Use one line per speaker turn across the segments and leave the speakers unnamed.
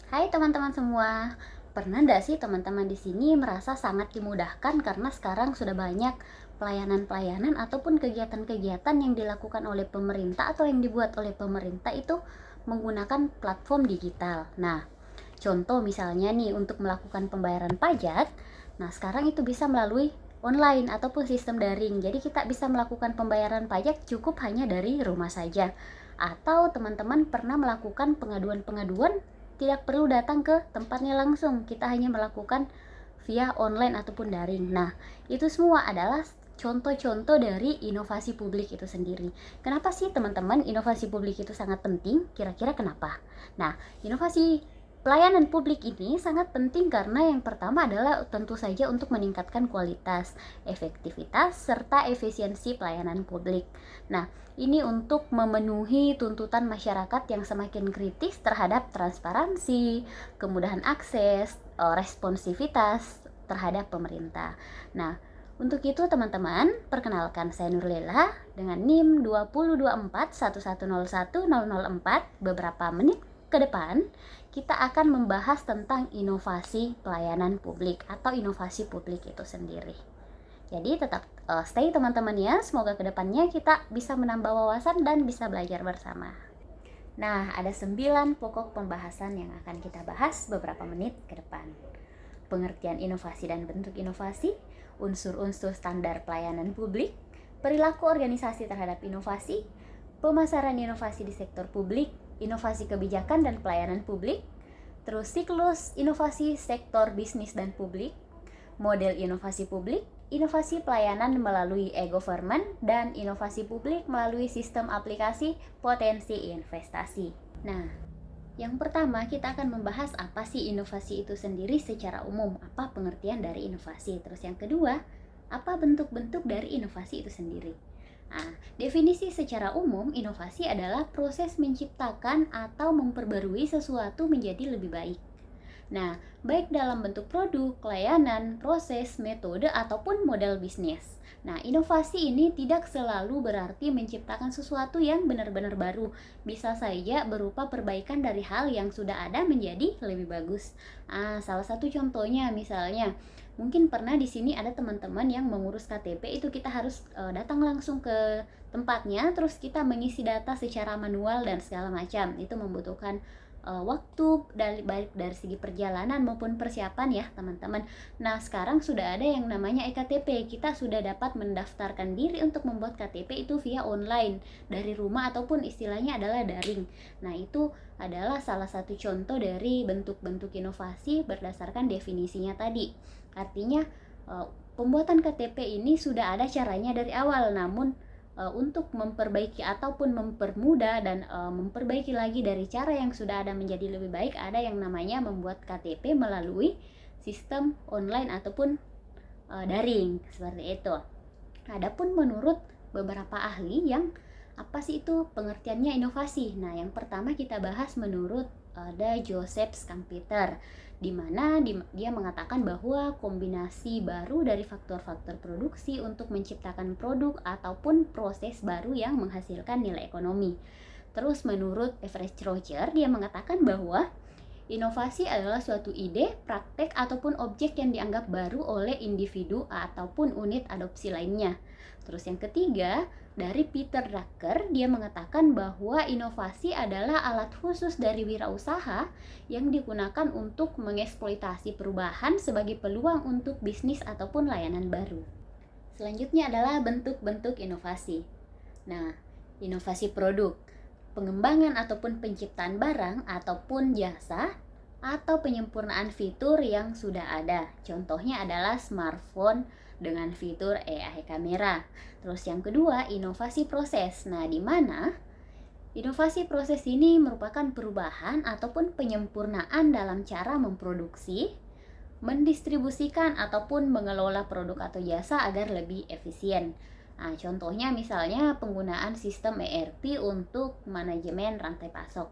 Hai teman-teman semua. Pernah nggak sih teman-teman di sini merasa sangat dimudahkan karena sekarang sudah banyak pelayanan-pelayanan ataupun kegiatan-kegiatan yang dilakukan oleh pemerintah atau yang dibuat oleh pemerintah itu menggunakan platform digital. Nah, contoh misalnya nih untuk melakukan pembayaran pajak, nah sekarang itu bisa melalui online ataupun sistem daring. Jadi kita bisa melakukan pembayaran pajak cukup hanya dari rumah saja. Atau teman-teman pernah melakukan pengaduan-pengaduan tidak perlu datang ke tempatnya langsung, kita hanya melakukan via online ataupun daring. Nah, itu semua adalah contoh-contoh dari inovasi publik itu sendiri. Kenapa sih teman-teman inovasi publik itu sangat penting? Kira-kira kenapa? Nah, inovasi pelayanan publik ini sangat penting karena yang pertama adalah tentu saja untuk meningkatkan kualitas, efektivitas, serta efisiensi pelayanan publik. Nah, ini untuk memenuhi tuntutan masyarakat yang semakin kritis terhadap transparansi, kemudahan akses, responsivitas terhadap pemerintah. Nah, untuk itu teman-teman, perkenalkan saya Nurlela dengan NIM 202411011004. Beberapa menit ke depan kita akan membahas tentang inovasi pelayanan publik atau inovasi publik itu sendiri. Jadi tetap stay teman-teman ya, semoga kedepannya kita bisa menambah wawasan dan bisa belajar bersama. Nah, ada 9 pokok pembahasan yang akan kita bahas beberapa menit ke depan. Pengertian inovasi dan bentuk inovasi, unsur-unsur standar pelayanan publik, perilaku organisasi terhadap inovasi, pemasaran inovasi di sektor publik, inovasi kebijakan dan pelayanan publik, terus siklus inovasi sektor bisnis dan publik, model inovasi publik, inovasi pelayanan melalui e-government, dan inovasi publik melalui sistem aplikasi potensi investasi. Nah, yang pertama kita akan membahas apa sih inovasi itu sendiri secara umum, apa pengertian dari inovasi. Terus yang kedua, apa bentuk-bentuk dari inovasi itu sendiri. Nah, definisi secara umum, inovasi adalah proses menciptakan atau memperbarui sesuatu menjadi lebih baik. Nah, baik dalam bentuk produk, layanan, proses, metode, ataupun model bisnis. Nah, inovasi ini tidak selalu berarti menciptakan sesuatu yang benar-benar baru. Bisa saja berupa perbaikan dari hal yang sudah ada menjadi lebih bagus. Salah satu contohnya misalnya, mungkin pernah di sini ada teman-teman yang mengurus KTP, itu kita harus datang langsung ke tempatnya, terus kita mengisi data secara manual dan segala macam. Itu membutuhkan waktu baik dari segi perjalanan maupun persiapan ya teman-teman. Nah, sekarang sudah ada yang namanya eKTP. Kita sudah dapat mendaftarkan diri untuk membuat KTP itu via online dari rumah ataupun istilahnya adalah daring. Nah, itu adalah salah satu contoh dari bentuk-bentuk inovasi berdasarkan definisinya tadi. Artinya pembuatan KTP ini sudah ada caranya dari awal, namun untuk memperbaiki ataupun mempermudah dan memperbaiki lagi dari cara yang sudah ada menjadi lebih baik, ada yang namanya membuat KTP melalui sistem online ataupun daring seperti itu. Adapun menurut beberapa ahli yang apa sih itu pengertiannya inovasi? Nah, yang pertama kita bahas menurut ada Joseph Schumpeter, di mana dia mengatakan bahwa kombinasi baru dari faktor-faktor produksi untuk menciptakan produk ataupun proses baru yang menghasilkan nilai ekonomi. Terus menurut Everett Roger, dia mengatakan bahwa inovasi adalah suatu ide, praktek, ataupun objek yang dianggap baru oleh individu ataupun unit adopsi lainnya. Terus yang ketiga, dari Peter Drucker, dia mengatakan bahwa inovasi adalah alat khusus dari wirausaha yang digunakan untuk mengeksploitasi perubahan sebagai peluang untuk bisnis ataupun layanan baru. Selanjutnya adalah bentuk-bentuk inovasi. Nah, inovasi produk, pengembangan ataupun penciptaan barang ataupun jasa atau penyempurnaan fitur yang sudah ada. Contohnya adalah smartphone dengan fitur AI kamera. Terus yang kedua, inovasi proses. Nah, di mana inovasi proses ini merupakan perubahan ataupun penyempurnaan dalam cara memproduksi, mendistribusikan ataupun mengelola produk atau jasa agar lebih efisien. Nah, contohnya misalnya penggunaan sistem ERP untuk manajemen rantai pasok.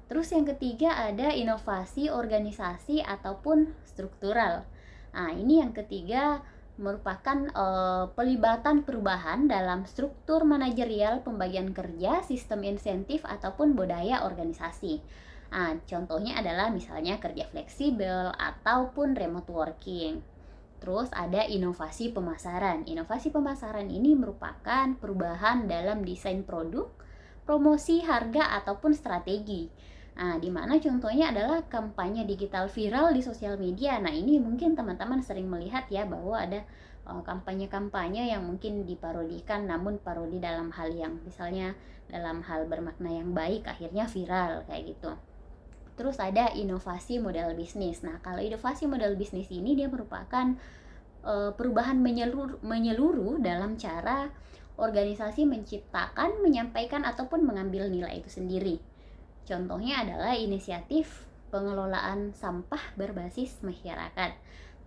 Terus yang ketiga ada inovasi organisasi ataupun struktural. Nah, ini yang ketiga merupakan pelibatan perubahan dalam struktur manajerial, pembagian kerja, sistem insentif ataupun budaya organisasi. Contohnya adalah misalnya kerja fleksibel ataupun remote working. Terus ada inovasi pemasaran. Inovasi pemasaran ini merupakan perubahan dalam desain produk, promosi, harga, ataupun strategi. Di mana contohnya adalah kampanye digital viral di sosial media. Nah, ini mungkin teman-teman sering melihat ya bahwa ada kampanye-kampanye yang mungkin diparodikan, namun parodi dalam hal yang misalnya dalam hal bermakna yang baik akhirnya viral kayak gitu. Terus ada inovasi model bisnis. Nah, kalau inovasi model bisnis ini dia merupakan perubahan menyeluruh dalam cara organisasi menciptakan, menyampaikan ataupun mengambil nilai itu sendiri. Contohnya adalah inisiatif pengelolaan sampah berbasis masyarakat.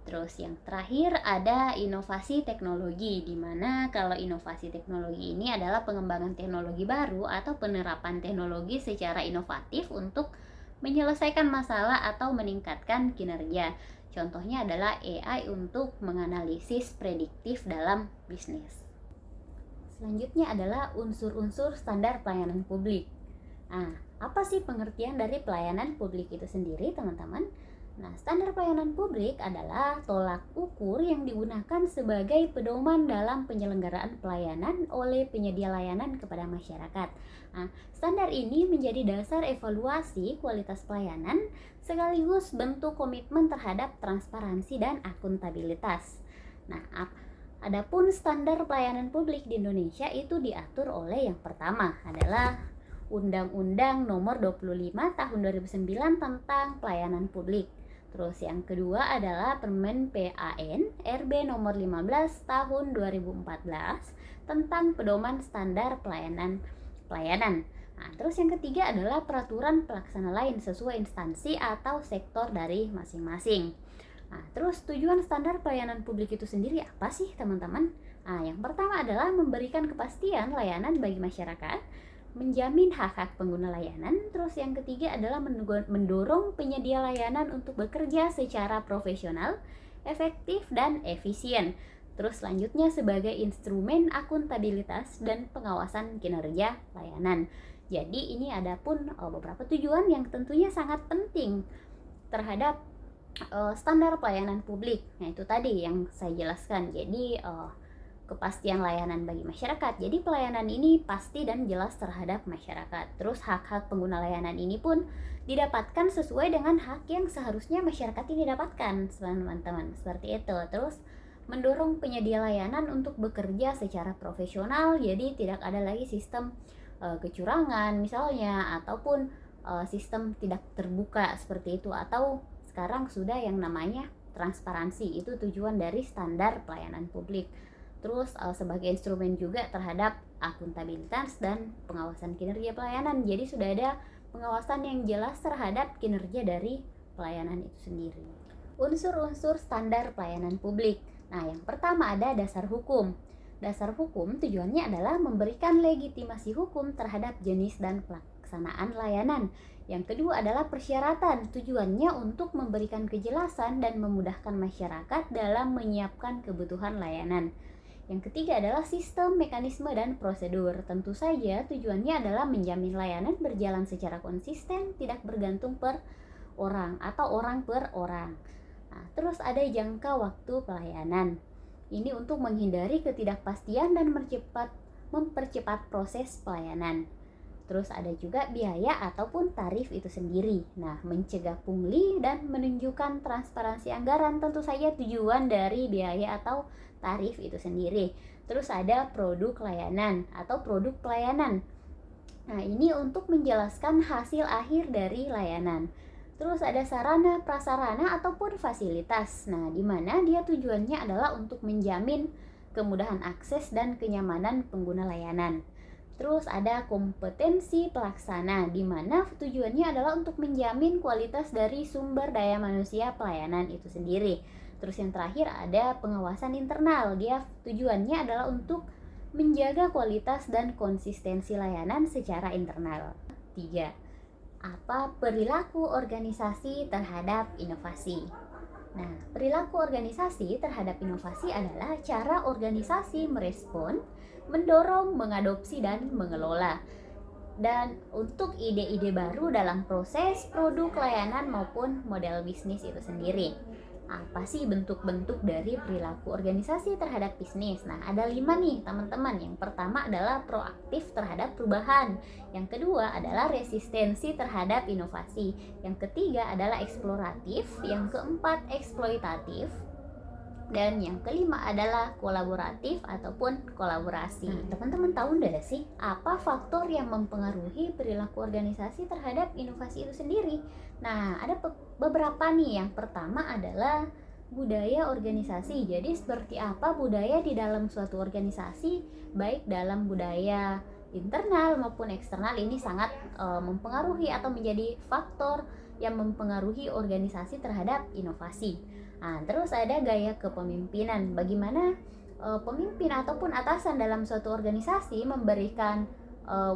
Terus yang terakhir ada inovasi teknologi, di mana kalau inovasi teknologi ini adalah pengembangan teknologi baru atau penerapan teknologi secara inovatif untuk menyelesaikan masalah atau meningkatkan kinerja. Contohnya adalah AI untuk menganalisis prediktif dalam bisnis. Selanjutnya adalah unsur-unsur standar pelayanan publik. Apa sih pengertian dari pelayanan publik itu sendiri, teman-teman? Nah, standar pelayanan publik adalah tolak ukur yang digunakan sebagai pedoman dalam penyelenggaraan pelayanan oleh penyedia layanan kepada masyarakat. Standar ini menjadi dasar evaluasi kualitas pelayanan sekaligus bentuk komitmen terhadap transparansi dan akuntabilitas. Nah, adapun standar pelayanan publik di Indonesia itu diatur oleh yang pertama adalah Undang-Undang Nomor 25 Tahun 2009 tentang Pelayanan Publik. Terus yang kedua adalah Permen PAN RB Nomor 15 Tahun 2014 tentang pedoman standar pelayanan. Terus yang ketiga adalah peraturan pelaksana lain sesuai instansi atau sektor dari masing-masing. Terus tujuan standar pelayanan publik itu sendiri apa sih, teman-teman? Yang pertama adalah memberikan kepastian layanan bagi masyarakat, menjamin hak-hak pengguna layanan. Terus yang ketiga adalah mendorong penyedia layanan untuk bekerja secara profesional, efektif, dan efisien. Terus selanjutnya sebagai instrumen akuntabilitas dan pengawasan kinerja layanan. Jadi ini ada pun beberapa tujuan yang tentunya sangat penting terhadap standar pelayanan publik. Nah, itu tadi yang saya jelaskan. Jadi kepastian layanan bagi masyarakat. Jadi pelayanan ini pasti dan jelas terhadap masyarakat. Terus hak-hak pengguna layanan ini pun didapatkan sesuai dengan hak yang seharusnya masyarakat ini dapatkan, teman-teman. Seperti itu. Terus mendorong penyedia layanan untuk bekerja secara profesional. Jadi tidak ada lagi sistem kecurangan misalnya, ataupun sistem tidak terbuka seperti itu, atau sekarang sudah yang namanya transparansi. Itu tujuan dari standar pelayanan publik. Terus sebagai instrumen juga terhadap akuntabilitas dan pengawasan kinerja pelayanan. Jadi sudah ada pengawasan yang jelas terhadap kinerja dari pelayanan itu sendiri. Unsur-unsur standar pelayanan publik. Nah, yang pertama ada dasar hukum. Dasar hukum tujuannya adalah memberikan legitimasi hukum terhadap jenis dan pelaksanaan layanan. Yang kedua adalah persyaratan. Tujuannya untuk memberikan kejelasan dan memudahkan masyarakat dalam menyiapkan kebutuhan layanan. Yang ketiga adalah sistem, mekanisme, dan prosedur. Tentu saja tujuannya adalah menjamin layanan berjalan secara konsisten, tidak bergantung per orang atau orang per orang. Terus ada jangka waktu pelayanan. Ini untuk menghindari ketidakpastian dan mempercepat proses pelayanan. Terus ada juga biaya ataupun tarif itu sendiri. Nah, mencegah pungli dan menunjukkan transparansi anggaran, tentu saja tujuan dari biaya atau tarif itu sendiri. Terus ada produk layanan atau produk pelayanan. Nah, ini untuk menjelaskan hasil akhir dari layanan. Terus ada sarana, prasarana ataupun fasilitas. Nah, di mana dia tujuannya adalah untuk menjamin kemudahan akses dan kenyamanan pengguna layanan. Terus ada kompetensi pelaksana, di mana tujuannya adalah untuk menjamin kualitas dari sumber daya manusia pelayanan itu sendiri. Terus yang terakhir ada pengawasan internal. Dia tujuannya adalah untuk menjaga kualitas dan konsistensi layanan secara internal. 3. Apa perilaku organisasi terhadap inovasi? Nah, perilaku organisasi terhadap inovasi adalah cara organisasi merespon, mendorong, mengadopsi, dan mengelola dan untuk ide-ide baru dalam proses produk, layanan maupun model bisnis itu sendiri. Apa sih bentuk-bentuk dari perilaku organisasi terhadap bisnis? Nah, ada 5 nih teman-teman. Yang pertama adalah proaktif terhadap perubahan. Yang kedua adalah resistensi terhadap inovasi. Yang ketiga adalah eksploratif. Yang keempat eksploitatif. Dan yang kelima adalah kolaboratif ataupun kolaborasi. Teman-teman tahu nggak sih apa faktor yang mempengaruhi perilaku organisasi terhadap inovasi itu sendiri? Nah, ada beberapa nih. Yang pertama adalah budaya organisasi. Jadi seperti apa budaya di dalam suatu organisasi, baik dalam budaya internal maupun eksternal, ini sangat mempengaruhi atau menjadi faktor yang mempengaruhi organisasi terhadap inovasi. Nah, terus ada gaya kepemimpinan. Bagaimana pemimpin ataupun atasan dalam suatu organisasi memberikan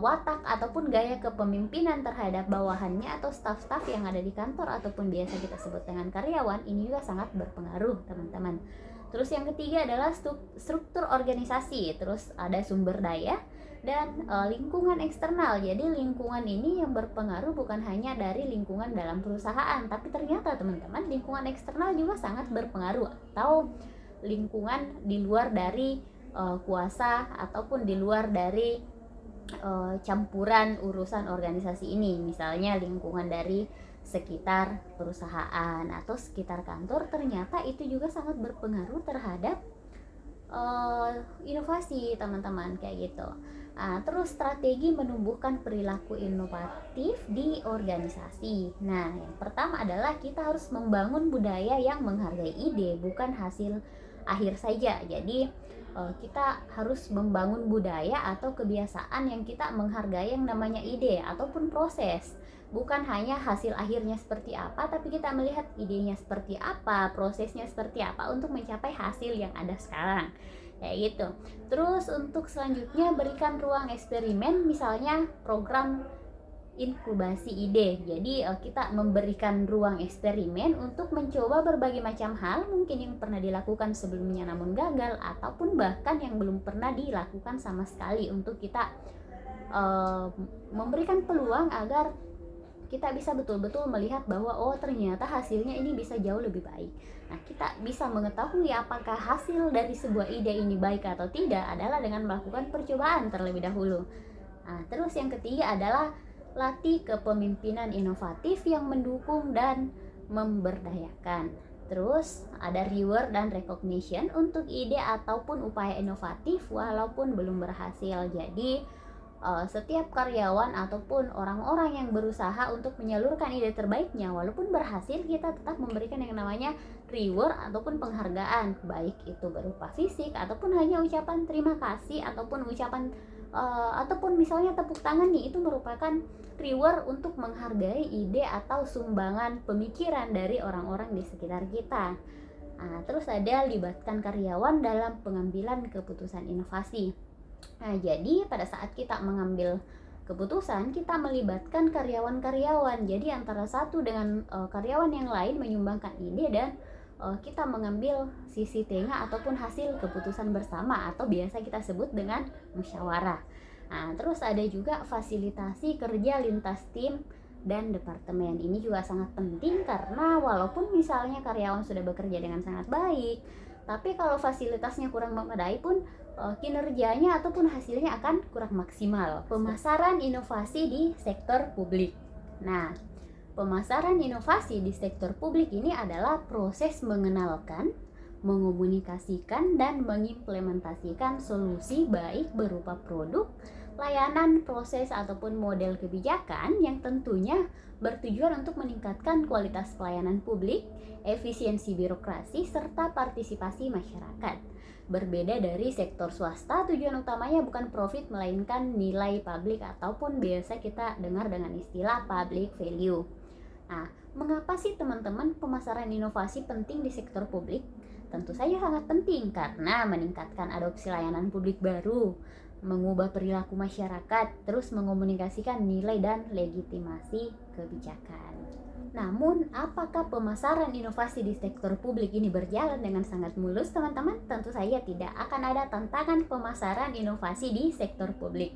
watak ataupun gaya kepemimpinan terhadap bawahannya atau staf-staf yang ada di kantor ataupun biasa kita sebut dengan karyawan, ini juga sangat berpengaruh, teman-teman. Terus yang ketiga adalah struktur organisasi. Terus ada sumber daya dan lingkungan eksternal. Jadi lingkungan ini yang berpengaruh bukan hanya dari lingkungan dalam perusahaan, tapi ternyata teman-teman lingkungan eksternal juga sangat berpengaruh, atau lingkungan di luar dari kuasa ataupun di luar dari campuran urusan organisasi ini. Misalnya lingkungan dari sekitar perusahaan atau sekitar kantor, ternyata itu juga sangat berpengaruh terhadap inovasi, teman-teman, kayak gitu. Nah, terus strategi menumbuhkan perilaku inovatif di organisasi. Nah, yang pertama adalah kita harus membangun budaya yang menghargai ide, bukan hasil akhir saja. Jadi kita harus membangun budaya atau kebiasaan yang kita menghargai yang namanya ide ataupun proses. Bukan hanya hasil akhirnya seperti apa, tapi kita melihat idenya seperti apa, prosesnya seperti apa untuk mencapai hasil yang ada sekarang. Kayak gitu. Terus untuk selanjutnya berikan ruang eksperimen, misalnya program inkubasi ide. Jadi kita memberikan ruang eksperimen untuk mencoba berbagai macam hal, mungkin yang pernah dilakukan sebelumnya namun gagal, ataupun bahkan yang belum pernah dilakukan sama sekali, untuk kita memberikan peluang agar kita bisa betul-betul melihat bahwa oh ternyata hasilnya ini bisa jauh lebih baik. Nah, kita bisa mengetahui apakah hasil dari sebuah ide ini baik atau tidak adalah dengan melakukan percobaan terlebih dahulu. Nah, terus yang ketiga adalah latih kepemimpinan inovatif yang mendukung dan memberdayakan. Terus ada reward dan recognition untuk ide ataupun upaya inovatif walaupun belum berhasil. Jadi setiap karyawan ataupun orang-orang yang berusaha untuk menyalurkan ide terbaiknya walaupun berhasil, kita tetap memberikan yang namanya reward ataupun penghargaan, baik itu berupa fisik ataupun hanya ucapan terima kasih ataupun ucapan ataupun misalnya tepuk tangan nih, itu merupakan reward untuk menghargai ide atau sumbangan pemikiran dari orang-orang di sekitar kita. Nah, terus ada libatkan karyawan dalam pengambilan keputusan inovasi. Nah, jadi pada saat kita mengambil keputusan, kita melibatkan karyawan-karyawan. Jadi antara satu dengan karyawan yang lain menyumbangkan ide dan kita mengambil sisi tengah ataupun hasil keputusan bersama atau biasa kita sebut dengan musyawarah. Nah, terus ada juga fasilitasi kerja lintas tim dan departemen. Ini juga sangat penting karena walaupun misalnya karyawan sudah bekerja dengan sangat baik, tapi kalau fasilitasnya kurang memadai pun kinerjanya ataupun hasilnya akan kurang maksimal. Pemasaran inovasi di sektor publik. Nah, pemasaran inovasi di sektor publik ini adalah proses mengenalkan, mengomunikasikan, dan mengimplementasikan solusi baik berupa produk, layanan, proses, ataupun model kebijakan yang tentunya bertujuan untuk meningkatkan kualitas pelayanan publik, efisiensi birokrasi, serta partisipasi masyarakat. Berbeda dari sektor swasta, tujuan utamanya bukan profit melainkan nilai publik ataupun biasa kita dengar dengan istilah public value. Nah, mengapa sih teman-teman pemasaran inovasi penting di sektor publik? Tentu saja sangat penting karena meningkatkan adopsi layanan publik baru, mengubah perilaku masyarakat, terus mengomunikasikan nilai dan legitimasi kebijakan. Namun, apakah pemasaran inovasi di sektor publik ini berjalan dengan sangat mulus, teman-teman? Tentu saja tidak. Akan ada tantangan pemasaran inovasi di sektor publik.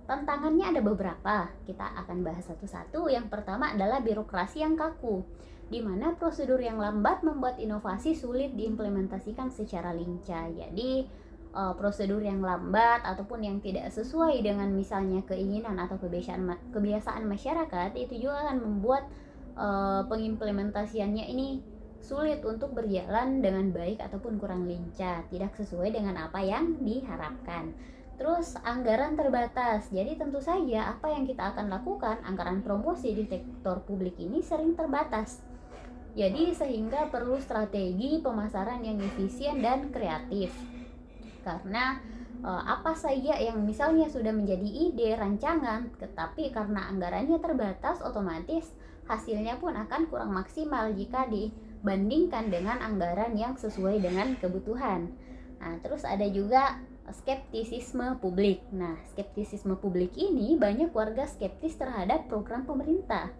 Tantangannya ada beberapa, kita akan bahas satu-satu. Yang pertama adalah birokrasi yang kaku, di mana prosedur yang lambat membuat inovasi sulit diimplementasikan secara lincah. Jadi prosedur yang lambat ataupun yang tidak sesuai dengan misalnya keinginan atau kebiasaan masyarakat itu juga akan membuat pengimplementasiannya ini sulit untuk berjalan dengan baik ataupun kurang lincah, tidak sesuai dengan apa yang diharapkan. Terus anggaran terbatas, jadi tentu saja apa yang kita akan lakukan, anggaran promosi di sektor publik ini sering terbatas. Jadi sehingga perlu strategi pemasaran yang efisien dan kreatif. Karena apa saja yang misalnya sudah menjadi ide, rancangan, tetapi karena anggarannya terbatas, otomatis hasilnya pun akan kurang maksimal jika dibandingkan dengan anggaran yang sesuai dengan kebutuhan. Nah, terus ada juga skeptisisme publik. Nah, skeptisisme publik ini banyak warga skeptis terhadap program pemerintah.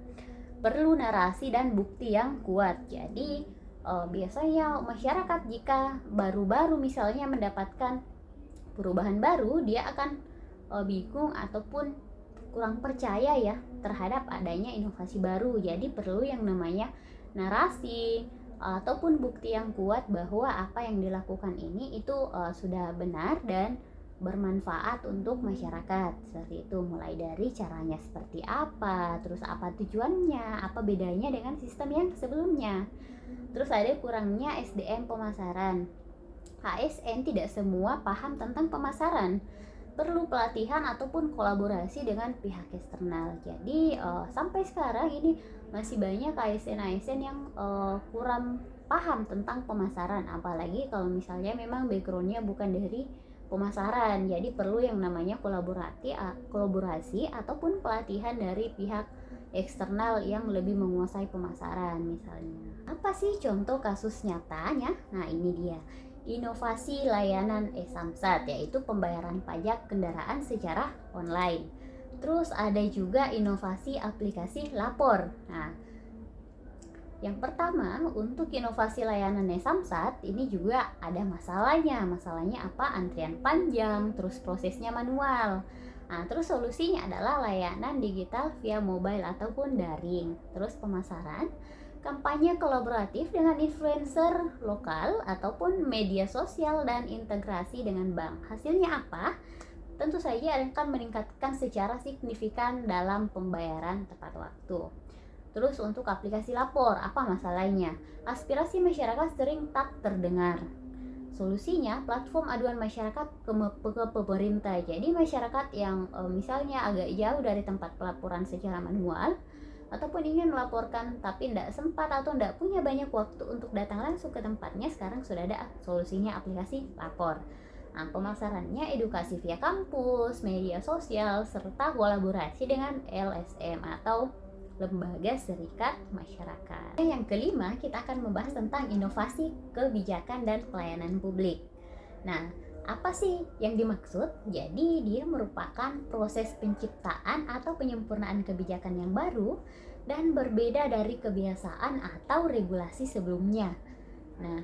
Perlu narasi dan bukti yang kuat. Jadi, biasanya masyarakat jika baru-baru misalnya mendapatkan perubahan baru, dia akan bingung ataupun kurang percaya ya terhadap adanya inovasi baru. Jadi perlu yang namanya narasi ataupun bukti yang kuat bahwa apa yang dilakukan ini itu sudah benar dan bermanfaat untuk masyarakat. Seperti itu, mulai dari caranya seperti apa, terus apa tujuannya, apa bedanya dengan sistem yang sebelumnya. Terus ada kurangnya SDM pemasaran. ASN tidak semua paham tentang pemasaran, perlu pelatihan ataupun kolaborasi dengan pihak eksternal. Jadi sampai sekarang ini masih banyak ASN yang kurang paham tentang pemasaran, apalagi kalau misalnya memang backgroundnya bukan dari pemasaran. Jadi perlu yang namanya kolaborasi ataupun pelatihan dari pihak eksternal yang lebih menguasai pemasaran misalnya. Apa sih contoh kasus nyatanya? Nah, ini dia. Inovasi layanan e-Samsat, yaitu pembayaran pajak kendaraan secara online. Terus ada juga inovasi aplikasi lapor. Nah, yang pertama, untuk inovasi layanan e-Samsat ini juga ada masalahnya. Masalahnya apa? Antrian panjang, terus prosesnya manual. Nah, terus solusinya adalah layanan digital via mobile ataupun daring. Terus pemasaran, kampanye kolaboratif dengan influencer lokal ataupun media sosial dan integrasi dengan bank. Hasilnya apa? Tentu saja akan meningkatkan secara signifikan dalam pembayaran tepat waktu. Terus untuk aplikasi lapor, apa masalahnya? Aspirasi masyarakat sering tak terdengar. Solusinya platform aduan masyarakat ke pemerintah. Jadi masyarakat yang misalnya agak jauh dari tempat pelaporan secara manual ataupun ingin melaporkan tapi tidak sempat atau tidak punya banyak waktu untuk datang langsung ke tempatnya, sekarang sudah ada solusinya, aplikasi lapor. Nah, pemasarannya edukasi via kampus, media sosial, serta kolaborasi dengan LSM atau lembaga serikat masyarakat. Yang kelima, kita akan membahas tentang inovasi kebijakan dan pelayanan publik. Nah, apa sih yang dimaksud? Jadi dia merupakan proses penciptaan atau penyempurnaan kebijakan yang baru dan berbeda dari kebiasaan atau regulasi sebelumnya. Nah,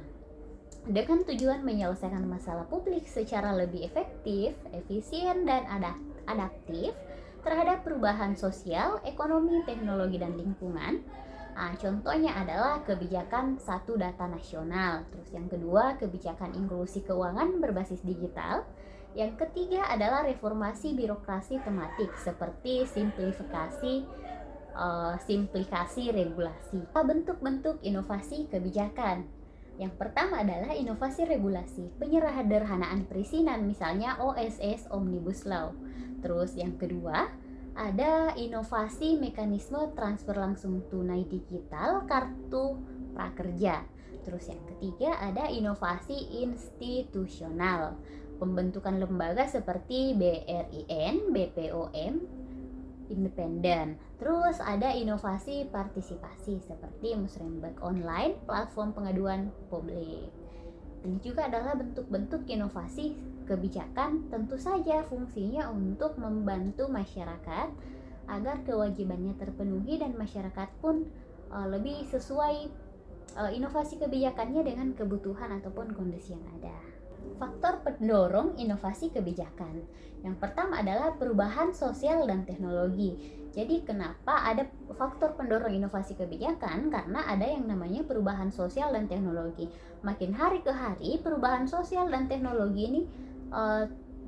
dengan tujuan menyelesaikan masalah publik secara lebih efektif, efisien, dan adaptif terhadap perubahan sosial, ekonomi, teknologi, dan lingkungan. Nah, contohnya adalah kebijakan satu data nasional. Terus yang kedua, kebijakan inklusi keuangan berbasis digital. Yang ketiga adalah reformasi birokrasi tematik seperti simplikasi regulasi. Bentuk-bentuk inovasi kebijakan. Yang pertama adalah inovasi regulasi, penyederhanaan perizinan, misalnya OSS Omnibus Law. Terus yang kedua, ada inovasi mekanisme transfer langsung tunai digital, kartu prakerja. Terus yang ketiga, ada inovasi institusional, pembentukan lembaga seperti BRIN, BPOM, independen. Terus ada inovasi partisipasi seperti musrenbang online, platform pengaduan publik. Ini juga adalah bentuk-bentuk inovasi kebijakan, tentu saja fungsinya untuk membantu masyarakat agar kewajibannya terpenuhi dan masyarakat pun lebih sesuai inovasi kebijakannya dengan kebutuhan ataupun kondisi yang ada. Faktor pendorong inovasi kebijakan. Yang pertama adalah perubahan sosial dan teknologi. Jadi kenapa ada faktor pendorong inovasi kebijakan? Karena ada yang namanya perubahan sosial dan teknologi. Makin hari ke hari perubahan sosial dan teknologi ini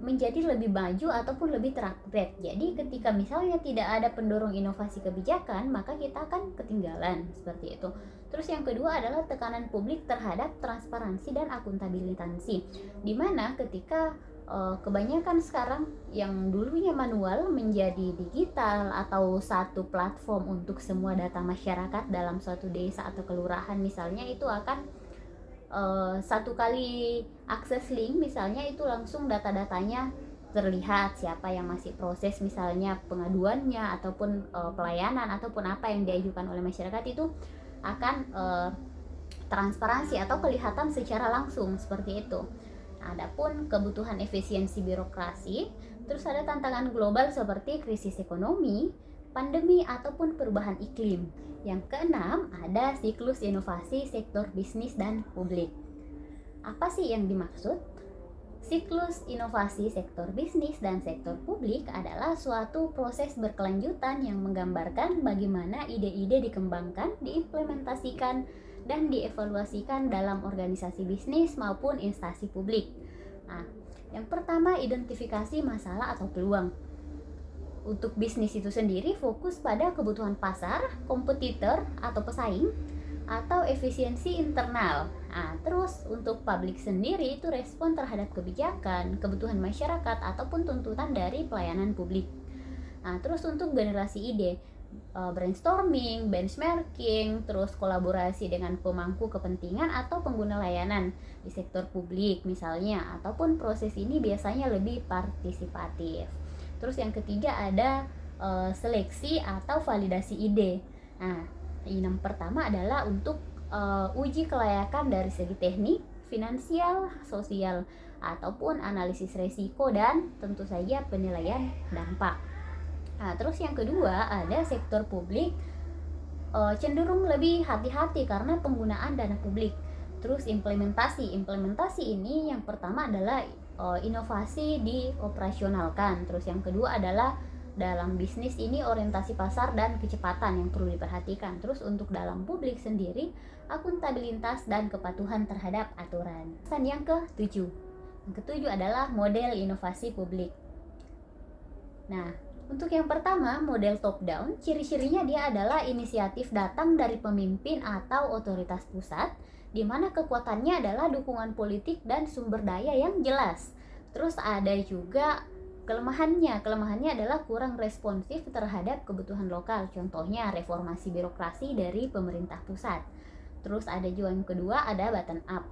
menjadi lebih maju ataupun lebih terupgrade. Jadi ketika misalnya tidak ada pendorong inovasi kebijakan, maka kita akan ketinggalan seperti itu. Terus yang kedua adalah tekanan publik terhadap transparansi dan akuntabilitas. Di mana ketika kebanyakan sekarang yang dulunya manual menjadi digital atau satu platform untuk semua data masyarakat dalam suatu desa atau kelurahan misalnya, itu akan satu kali akses link misalnya itu langsung data-datanya terlihat siapa yang masih proses misalnya pengaduannya ataupun pelayanan ataupun apa yang diajukan oleh masyarakat itu akan transparansi atau kelihatan secara langsung seperti itu. Adapun kebutuhan efisiensi birokrasi, terus ada tantangan global seperti krisis ekonomi, pandemi ataupun perubahan iklim. Yang keenam, ada siklus inovasi sektor bisnis dan publik. Apa sih yang dimaksud? Siklus inovasi sektor bisnis dan sektor publik adalah suatu proses berkelanjutan yang menggambarkan bagaimana ide-ide dikembangkan, diimplementasikan, dan dievaluasikan dalam organisasi bisnis maupun instansi publik. Nah, yang pertama, identifikasi masalah atau peluang. Untuk bisnis itu sendiri fokus pada kebutuhan pasar, kompetitor atau pesaing, atau efisiensi internal. Nah, terus untuk publik sendiri itu respon terhadap kebijakan, kebutuhan masyarakat ataupun tuntutan dari pelayanan publik. Nah, terus untuk generasi ide, brainstorming, benchmarking, terus kolaborasi dengan pemangku kepentingan atau pengguna layanan di sektor publik misalnya, ataupun proses ini biasanya lebih partisipatif. Terus yang ketiga ada seleksi atau validasi ide. Nah, yang pertama adalah untuk uji kelayakan dari segi teknik, finansial, sosial, ataupun analisis resiko dan tentu saja penilaian dampak. Nah, terus yang kedua ada sektor publik cenderung lebih hati-hati karena penggunaan dana publik. Terus implementasi ini yang pertama adalah inovasi dioperasionalkan. Terus yang kedua adalah dalam bisnis ini orientasi pasar dan kecepatan yang perlu diperhatikan. Terus untuk dalam publik sendiri akuntabilitas dan kepatuhan terhadap aturan. Dan yang ketujuh adalah model inovasi publik. Nah, untuk yang pertama, model top down, ciri-cirinya dia adalah inisiatif datang dari pemimpin atau otoritas pusat, di mana kekuatannya adalah dukungan politik dan sumber daya yang jelas. Terus ada juga kelemahannya adalah kurang responsif terhadap kebutuhan lokal, contohnya reformasi birokrasi dari pemerintah pusat. Terus ada juga yang kedua, ada bottom up.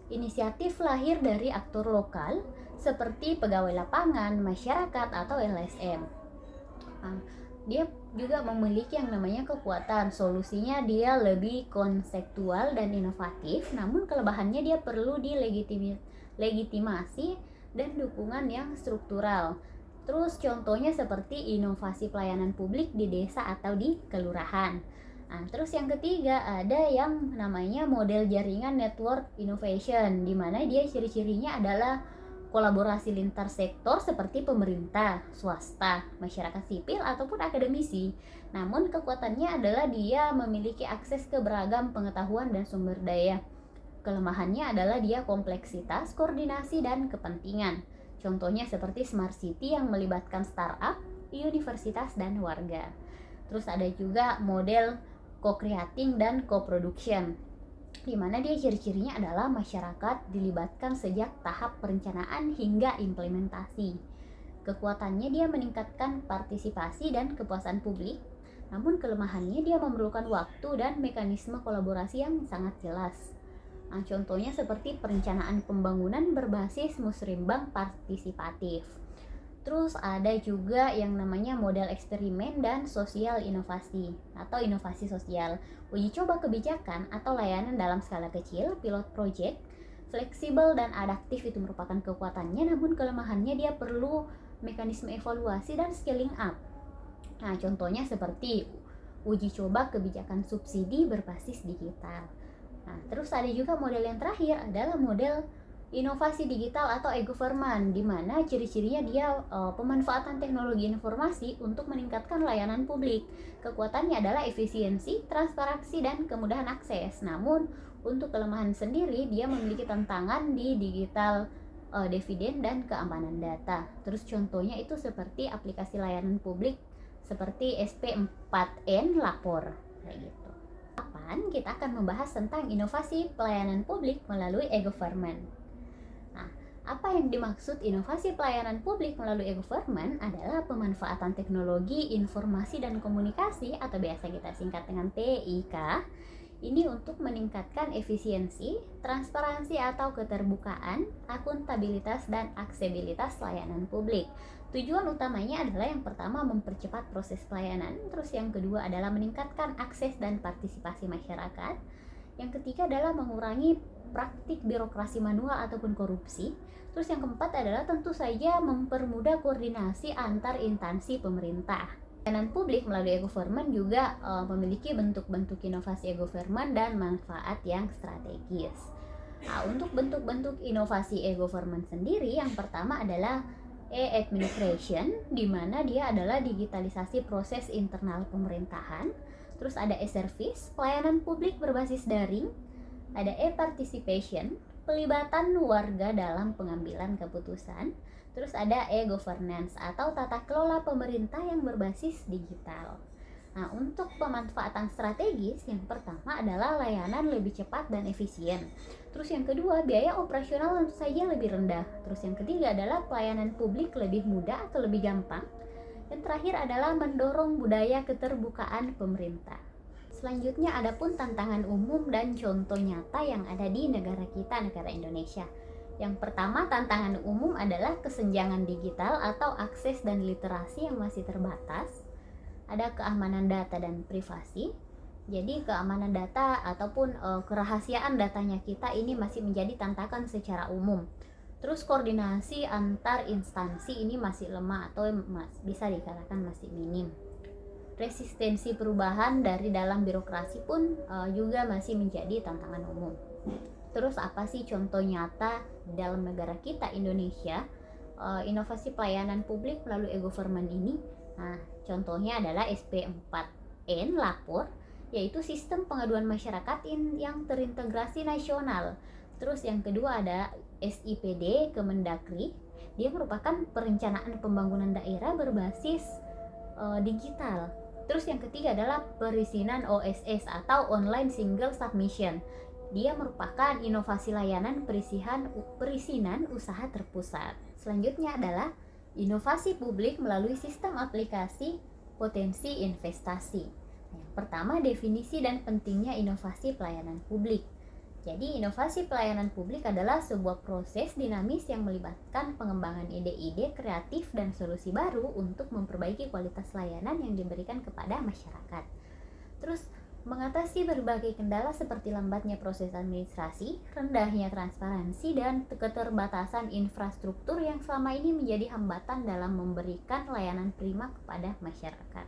Inisiatif lahir dari aktor lokal seperti pegawai lapangan, masyarakat atau LSM. Dia juga memiliki yang namanya kekuatan. Solusinya dia lebih konseptual dan inovatif, namun kelebihannya dia perlu legitimasi dan dukungan yang struktural. Terus contohnya seperti inovasi pelayanan publik di desa atau di kelurahan. Nah, terus yang ketiga ada yang namanya model jaringan network innovation, di mana dia ciri-cirinya adalah kolaborasi lintas sektor seperti pemerintah, swasta, masyarakat sipil ataupun akademisi. Namun kekuatannya adalah dia memiliki akses ke beragam pengetahuan dan sumber daya. Kelemahannya adalah dia kompleksitas, koordinasi dan kepentingan. Contohnya seperti smart city yang melibatkan startup, universitas dan warga. Terus ada juga model co-creating dan co-production, di mana dia ciri-cirinya adalah masyarakat dilibatkan sejak tahap perencanaan hingga implementasi. Kekuatannya dia meningkatkan partisipasi dan kepuasan publik, namun kelemahannya dia memerlukan waktu dan mekanisme kolaborasi yang sangat jelas. Nah, contohnya seperti perencanaan pembangunan berbasis musrimbang partisipatif. Terus ada juga yang namanya model eksperimen dan sosial inovasi atau inovasi sosial. Uji coba kebijakan atau layanan dalam skala kecil, pilot project, fleksibel dan adaptif itu merupakan kekuatannya, namun kelemahannya dia perlu mekanisme evaluasi dan scaling up. Nah, contohnya seperti uji coba kebijakan subsidi berbasis digital. Nah, terus ada juga model yang terakhir adalah model Inovasi digital atau e-government, di mana ciri-cirinya dia pemanfaatan teknologi informasi untuk meningkatkan layanan publik. Kekuatannya adalah efisiensi, transparansi, dan kemudahan akses. Namun, untuk kelemahan sendiri, dia memiliki tantangan di digital dividen dan keamanan data. Terus contohnya itu seperti aplikasi layanan publik seperti SP4N Lapor, kayak gitu. Kapan kita akan membahas tentang inovasi pelayanan publik melalui e-government. Nah, apa yang dimaksud inovasi pelayanan publik melalui e-government adalah pemanfaatan teknologi informasi dan komunikasi atau biasa kita singkat dengan TIK ini untuk meningkatkan efisiensi, transparansi atau keterbukaan, akuntabilitas dan aksesibilitas layanan publik. Tujuan utamanya adalah yang pertama mempercepat proses pelayanan, terus yang kedua adalah meningkatkan akses dan partisipasi masyarakat. Yang ketiga adalah mengurangi praktik birokrasi manual ataupun korupsi. Terus yang keempat adalah tentu saja mempermudah koordinasi antar instansi pemerintah. Pelayanan publik melalui e-government juga memiliki bentuk-bentuk inovasi e-government dan manfaat yang strategis. Nah, untuk bentuk-bentuk inovasi e-government sendiri, yang pertama adalah e-administration, di mana dia adalah digitalisasi proses internal pemerintahan. Terus ada e-service, pelayanan publik berbasis daring. Ada e-participation, pelibatan warga dalam pengambilan keputusan. Terus ada e-governance atau tata kelola pemerintah yang berbasis digital. Nah, untuk pemanfaatan strategis, yang pertama adalah layanan lebih cepat dan efisien. Terus yang kedua, biaya operasional tentu saja lebih rendah. Terus yang ketiga adalah pelayanan publik lebih mudah atau lebih gampang. Yang terakhir adalah mendorong budaya keterbukaan pemerintah. Selanjutnya ada pun tantangan umum dan contoh nyata yang ada di negara kita, negara Indonesia. Yang pertama, tantangan umum adalah kesenjangan digital atau akses dan literasi yang masih terbatas. Ada keamanan data dan privasi. Jadi keamanan data ataupun kerahasiaan datanya kita ini masih menjadi tantangan secara umum. Terus koordinasi antar instansi ini masih lemah atau bisa dikatakan masih minim. Resistensi perubahan dari dalam birokrasi pun juga masih menjadi tantangan umum. Terus apa sih contoh nyata dalam negara kita Indonesia inovasi pelayanan publik melalui e-government ini? Nah, contohnya adalah SP4N Lapor, yaitu sistem pengaduan masyarakat yang terintegrasi nasional. Terus yang kedua ada SIPD Kemendagri, dia merupakan perencanaan pembangunan daerah berbasis digital. Terus yang ketiga adalah perizinan OSS atau Online Single Submission. Dia merupakan inovasi layanan perizinan usaha terpusat. Selanjutnya adalah inovasi publik melalui sistem aplikasi potensi investasi. Yang pertama, definisi dan pentingnya inovasi pelayanan publik. Jadi inovasi pelayanan publik adalah sebuah proses dinamis yang melibatkan pengembangan ide-ide kreatif dan solusi baru untuk memperbaiki kualitas layanan yang diberikan kepada masyarakat. Terus mengatasi berbagai kendala seperti lambatnya proses administrasi, rendahnya transparansi, dan keterbatasan infrastruktur yang selama ini menjadi hambatan dalam memberikan layanan prima kepada masyarakat.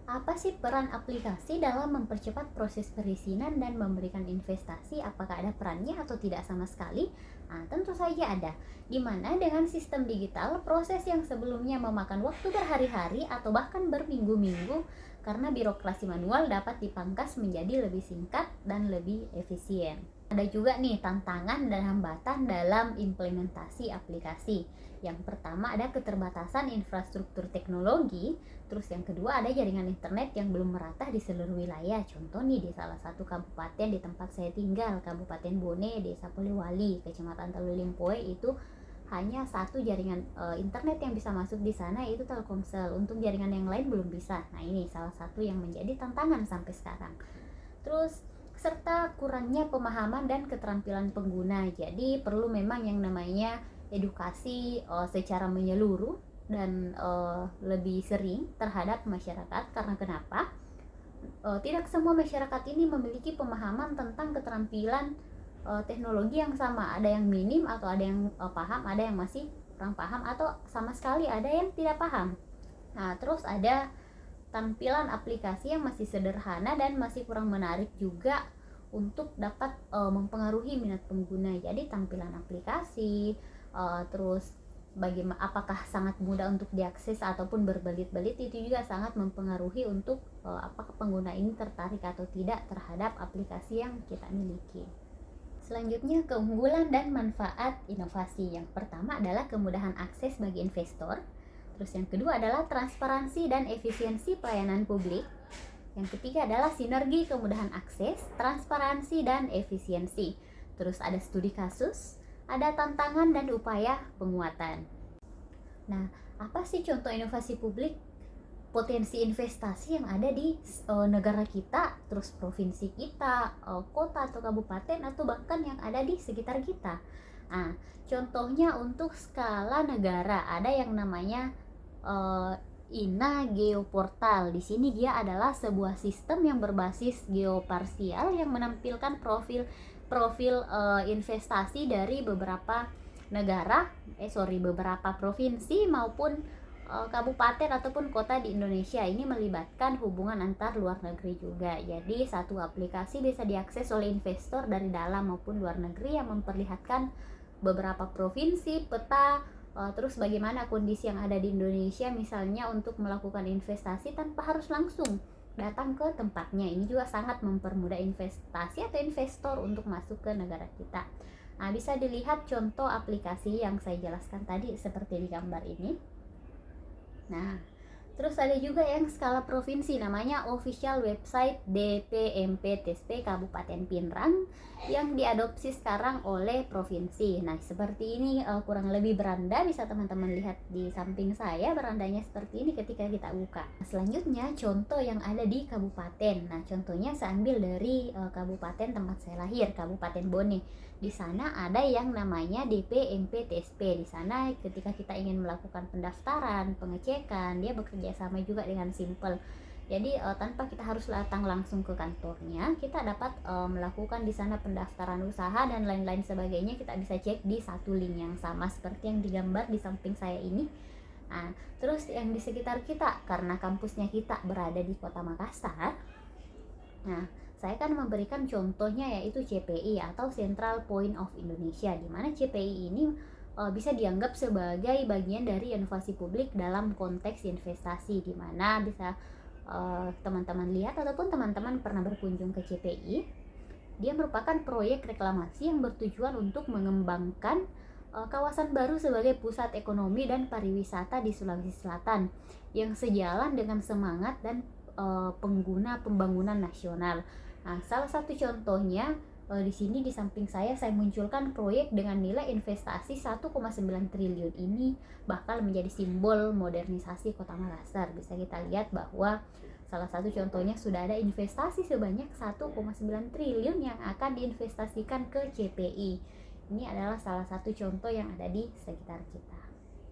Apa sih peran aplikasi dalam mempercepat proses perizinan dan memberikan investasi? Apakah ada perannya atau tidak sama sekali? Nah, tentu saja ada. Di mana dengan sistem digital, proses yang sebelumnya memakan waktu berhari-hari atau bahkan berminggu-minggu karena birokrasi manual dapat dipangkas menjadi lebih singkat dan lebih efisien. Ada juga nih tantangan dan hambatan dalam implementasi aplikasi. Yang pertama ada keterbatasan infrastruktur teknologi, terus yang kedua ada jaringan internet yang belum merata di seluruh wilayah. Contoh nih di salah satu kabupaten di tempat saya tinggal, Kabupaten Bone, Desa Polewali, Kecamatan Talulimpoe, itu hanya satu jaringan internet yang bisa masuk di sana, yaitu Telkomsel. Untuk jaringan yang lain belum bisa. Nah, ini salah satu yang menjadi tantangan sampai sekarang. Terus serta kurangnya pemahaman dan keterampilan pengguna. Jadi perlu memang yang namanya edukasi secara menyeluruh dan lebih sering terhadap masyarakat. Karena kenapa? Tidak semua masyarakat ini memiliki pemahaman tentang keterampilan teknologi yang sama. Ada yang minim atau ada yang paham, ada yang masih kurang paham atau sama sekali ada yang tidak paham. Nah, terus ada tampilan aplikasi yang masih sederhana dan masih kurang menarik juga untuk dapat mempengaruhi minat pengguna. Jadi tampilan aplikasi, terus bagaimana, apakah sangat mudah untuk diakses ataupun berbelit-belit, itu juga sangat mempengaruhi untuk apakah pengguna ini tertarik atau tidak terhadap aplikasi yang kita miliki. Selanjutnya, keunggulan dan manfaat inovasi. Yang pertama adalah kemudahan akses bagi investor. Terus yang kedua adalah transparansi dan efisiensi pelayanan publik. Yang ketiga adalah sinergi kemudahan akses, transparansi dan efisiensi. Terus ada studi kasus, ada tantangan dan upaya penguatan. Nah, apa sih contoh inovasi publik? Potensi investasi yang ada di negara kita, terus provinsi kita, kota atau kabupaten, atau bahkan yang ada di sekitar kita. Nah, contohnya untuk skala negara ada yang namanya INA Geoportal. Di sini dia adalah sebuah sistem yang berbasis geoparsial yang menampilkan profil investasi dari beberapa beberapa provinsi maupun kabupaten ataupun kota di Indonesia. Ini melibatkan hubungan antar luar negeri juga. Jadi satu aplikasi bisa diakses oleh investor dari dalam maupun luar negeri yang memperlihatkan beberapa provinsi, peta, terus bagaimana kondisi yang ada di Indonesia misalnya untuk melakukan investasi tanpa harus langsung datang ke tempatnya. Ini juga sangat mempermudah investasi atau investor untuk masuk ke negara kita. Nah, bisa dilihat contoh aplikasi yang saya jelaskan tadi seperti di gambar ini. Nah, terus ada juga yang skala provinsi, namanya official website DPMP-TSP Kabupaten Pinrang yang diadopsi sekarang oleh provinsi. Nah, seperti ini kurang lebih beranda, bisa teman-teman lihat di samping saya, berandanya seperti ini ketika kita buka. Selanjutnya, contoh yang ada di kabupaten. Nah, contohnya saya ambil dari kabupaten tempat saya lahir, Kabupaten Bone. Di sana ada yang namanya DPMP-TSP. Di sana ketika kita ingin melakukan pendaftaran, pengecekan, dia bekerja sama juga dengan Simple. Jadi tanpa kita harus datang langsung ke kantornya, kita dapat melakukan di sana pendaftaran usaha dan lain-lain sebagainya. Kita bisa cek di satu link yang sama seperti yang digambar di samping saya ini. Nah, terus yang di sekitar kita, karena kampusnya kita berada di Kota Makassar, nah saya akan memberikan contohnya yaitu CPI atau Central Point of Indonesia, di mana CPI ini bisa dianggap sebagai bagian dari inovasi publik dalam konteks investasi, di mana bisa teman-teman lihat ataupun teman-teman pernah berkunjung ke CPI. Dia merupakan proyek reklamasi yang bertujuan untuk mengembangkan kawasan baru sebagai pusat ekonomi dan pariwisata di Sulawesi Selatan yang sejalan dengan semangat dan pengguna pembangunan nasional. Nah, salah satu contohnya di sini di samping saya munculkan proyek dengan nilai investasi 1,9 triliun ini bakal menjadi simbol modernisasi Kota Makassar. Bisa kita lihat bahwa salah satu contohnya sudah ada investasi sebanyak 1,9 triliun yang akan diinvestasikan ke CPI. Ini adalah salah satu contoh yang ada di sekitar kita.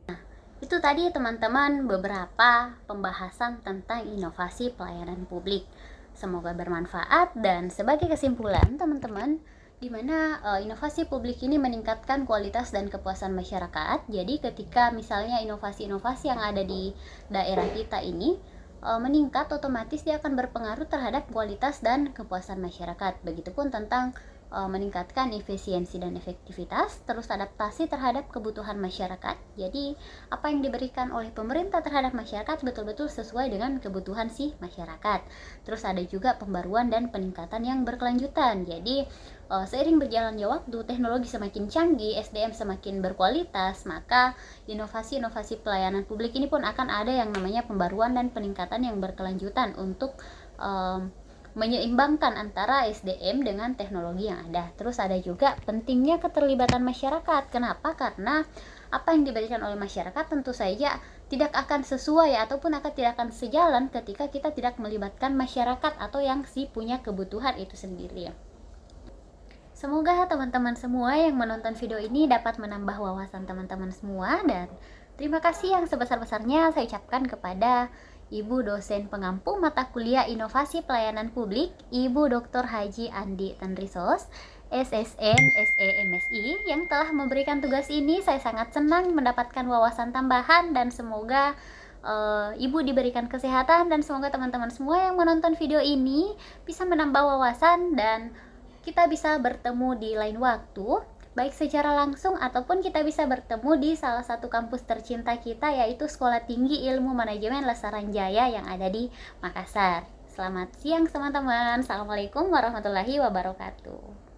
Nah, itu tadi teman-teman beberapa pembahasan tentang inovasi pelayanan publik. Semoga bermanfaat, dan sebagai kesimpulan teman-teman, di mana inovasi publik ini meningkatkan kualitas dan kepuasan masyarakat. Jadi ketika misalnya inovasi-inovasi yang ada di daerah kita ini meningkat, otomatis dia akan berpengaruh terhadap kualitas dan kepuasan masyarakat. Begitupun tentang meningkatkan efisiensi dan efektivitas, terus adaptasi terhadap kebutuhan masyarakat. Jadi apa yang diberikan oleh pemerintah terhadap masyarakat betul-betul sesuai dengan kebutuhan si masyarakat. Terus ada juga pembaruan dan peningkatan yang berkelanjutan. Jadi seiring berjalannya waktu, teknologi semakin canggih, SDM semakin berkualitas, maka inovasi-inovasi pelayanan publik ini pun akan ada yang namanya pembaruan dan peningkatan yang berkelanjutan untuk menyeimbangkan antara SDM dengan teknologi yang ada. Terus ada juga pentingnya keterlibatan masyarakat. Kenapa? Karena apa yang diberikan oleh masyarakat tentu saja tidak akan sesuai ataupun tidak akan sejalan ketika kita tidak melibatkan masyarakat atau yang punya kebutuhan itu sendiri. Semoga teman-teman semua yang menonton video ini dapat menambah wawasan teman-teman semua, dan terima kasih yang sebesar-besarnya saya ucapkan kepada Ibu dosen pengampu mata kuliah Inovasi Pelayanan Publik, Ibu Dr. Haji Andi Tanrisos, SSN, SE, MSI, yang telah memberikan tugas ini. Saya sangat senang mendapatkan wawasan tambahan, dan semoga Ibu diberikan kesehatan, dan semoga teman-teman semua yang menonton video ini bisa menambah wawasan dan kita bisa bertemu di lain waktu, baik secara langsung ataupun kita bisa bertemu di salah satu kampus tercinta kita, yaitu Sekolah Tinggi Ilmu Manajemen Lesaran Jaya yang ada di Makassar. Selamat siang teman-teman. Assalamualaikum warahmatullahi wabarakatuh.